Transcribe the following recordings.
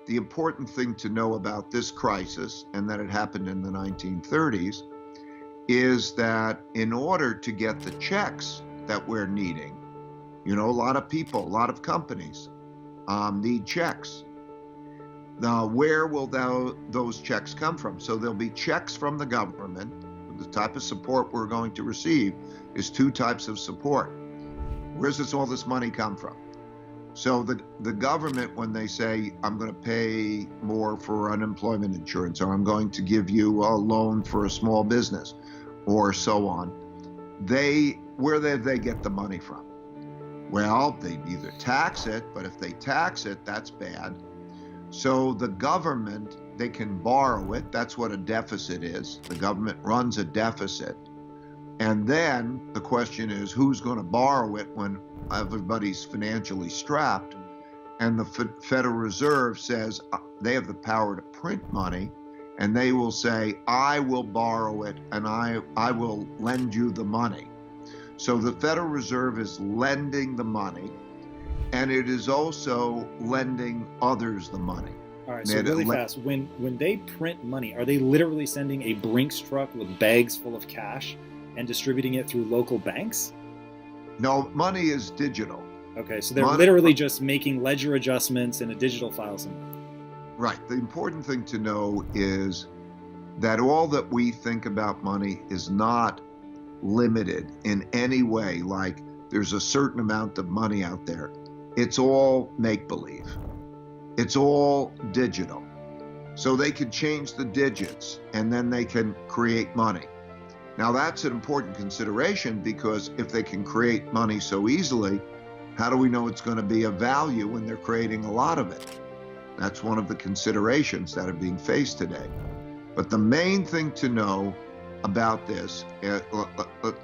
the important thing to know about this crisis, and that it happened in the 1930s, is that in order to get the checks that we're needing, a lot of people, a lot of companies need checks. Now, where will those checks come from? So there'll be checks from the government. The type of support we're going to receive is two types of support. Where's all this money come from? So the government, when they say, I'm going to pay more for unemployment insurance, or I'm going to give you a loan for a small business, or so on, where do they get the money from? Well, they either tax it, but if they tax it, that's bad. So the government, they can borrow it. That's what a deficit is. The government runs a deficit. And then the question is, who's going to borrow it when everybody's financially strapped? And the Federal Reserve says they have the power to print money, and they will say, I will borrow it and I will lend you the money. So the Federal Reserve is lending the money, and it is also lending others the money. All right, so really fast, when they print money, are they literally sending a Brinks truck with bags full of cash and distributing it through local banks? No, money is digital. Okay, so they're literally just making ledger adjustments in a digital file somewhere. Right. The important thing to know is that all that we think about money is not limited in any way, like there's a certain amount of money out there. It's all make-believe. It's all digital. So they can change the digits and then they can create money. Now that's an important consideration, because if they can create money so easily, how do we know it's going to be of value when they're creating a lot of it? That's one of the considerations that are being faced today. But the main thing to know about this,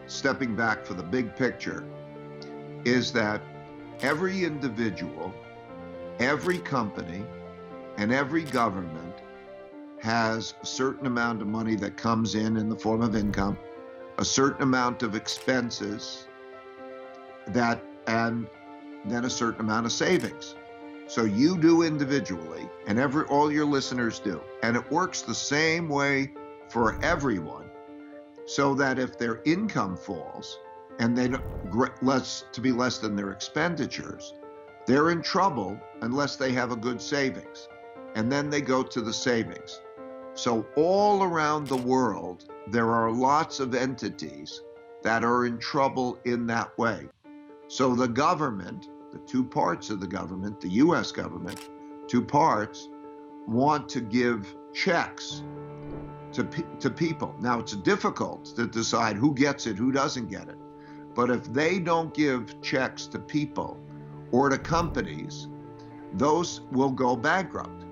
stepping back for the big picture, is that every individual, every company, and every government has a certain amount of money that comes in the form of income, a certain amount of expenses, and then a certain amount of savings. So you do individually, and all your listeners do. And it works the same way for everyone, so that if their income falls and they less than their expenditures, they're in trouble unless they have a good savings. And then they go to the savings. So all around the world, there are lots of entities that are in trouble in that way. So the government, the two parts of the government, the US government, two parts, want to give checks to people. Now, it's difficult to decide who gets it, who doesn't get it. But if they don't give checks to people or to companies, those will go bankrupt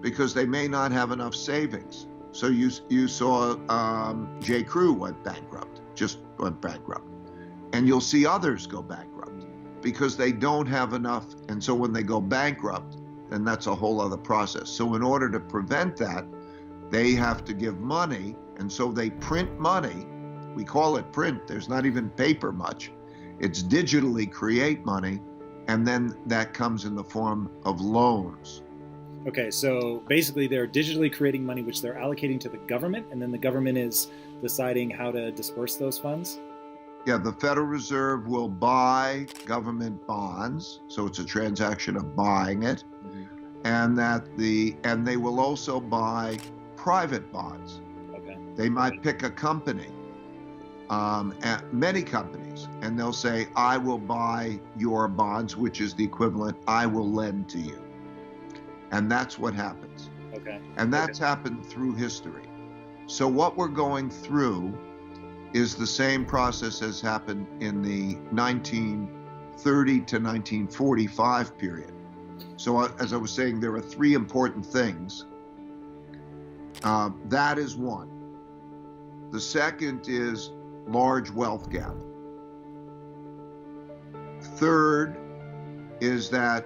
because they may not have enough savings. So you saw J. Crew went bankrupt. And you'll see others go bankrupt because they don't have enough. And so when they go bankrupt, then that's a whole other process. So in order to prevent that, they have to give money, and so they print money. We call it print. There's not even paper much. It's digitally create money, and then that comes in the form of loans. Okay, so basically they're digitally creating money, which they're allocating to the government, and then the government is deciding how to disperse those funds? Yeah, the Federal Reserve will buy government bonds, so it's a transaction of buying it, and they will also buy private bonds. Okay. They might pick a company, many companies, and they'll say, I will buy your bonds, which is the equivalent, I will lend to you. And that's what happens. Okay. And that's happened through history. So what we're going through is the same process as happened in the 1930 to 1945 period. So as I was saying, there are three important things. That is one. The second is large wealth gap. Third is that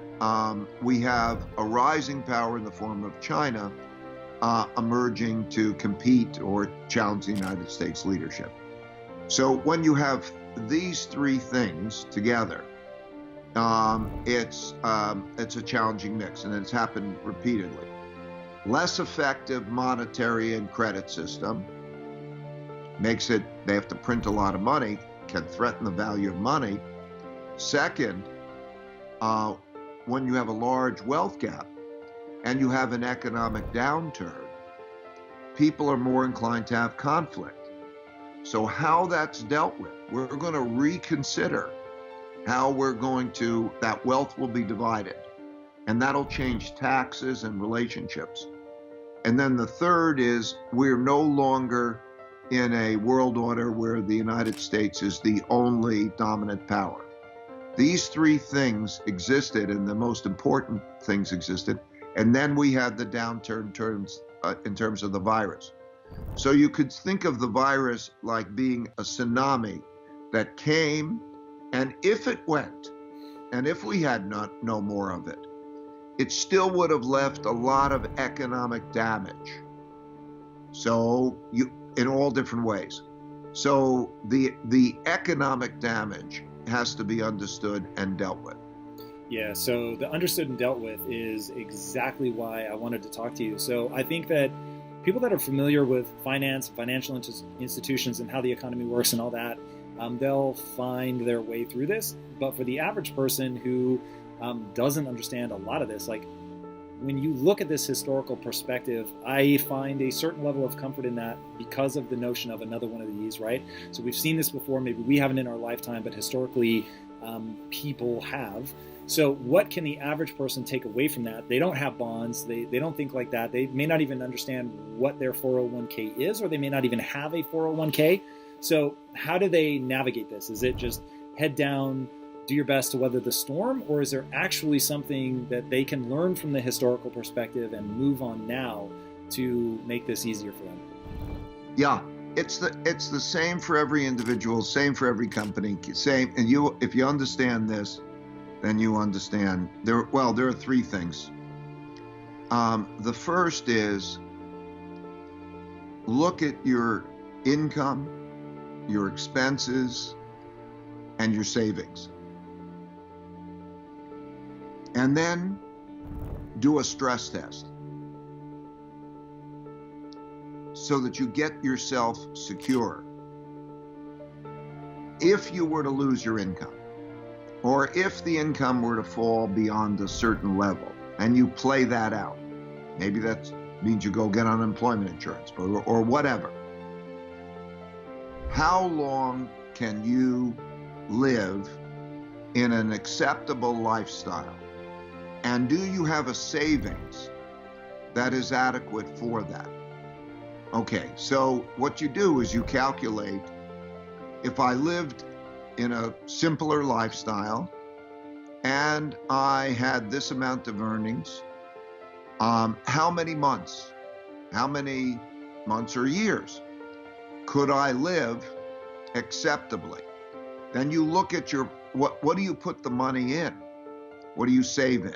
we have a rising power in the form of China emerging to compete or challenge the United States leadership. So when you have these three things together, it's a challenging mix, and it's happened repeatedly. Less effective monetary and credit system makes it, they have to print a lot of money, can threaten the value of money. Second, when you have a large wealth gap and you have an economic downturn, people are more inclined to have conflict. So how that's dealt with, we're going to reconsider how that wealth will be divided. And that'll change taxes and relationships. And then the third is we're no longer in a world order where the United States is the only dominant power. These three things existed, and the most important things existed. And then we had the downturn in terms of the virus. So you could think of the virus like being a tsunami that came, and if it went, and if we had no more of it, it still would have left a lot of economic damage. So in all different ways. So the economic damage has to be understood and dealt with. Yeah, so the understood and dealt with is exactly why I wanted to talk to you. So I think that people that are familiar with finance, financial institutions, and how the economy works and all that, they'll find their way through this. But for the average person who doesn't understand a lot of this, like when you look at this historical perspective, I find a certain level of comfort in that because of the notion of another one of these, right? So we've seen this before, maybe we haven't in our lifetime, but historically people have. So what can the average person take away from that? They don't have bonds. They don't think like that. They may not even understand what their 401k is, or they may not even have a 401k. So how do they navigate this? Is it just head down, do your best to weather the storm, or is there actually something that they can learn from the historical perspective and move on now to make this easier for them? Yeah, it's the same for every individual, same for every company, same. And if you understand this, then you understand there are three things. The first is look at your income, your expenses, and your savings. And then do a stress test so that you get yourself secure. If you were to lose your income, or if the income were to fall beyond a certain level, and you play that out, maybe that means you go get unemployment insurance or whatever. How long can you live in an acceptable lifestyle? And do you have a savings that is adequate for that? Okay, so what you do is you calculate, if I lived in a simpler lifestyle and I had this amount of earnings, how many months or years could I live acceptably? Then you look at what do you put the money in? What do you save in?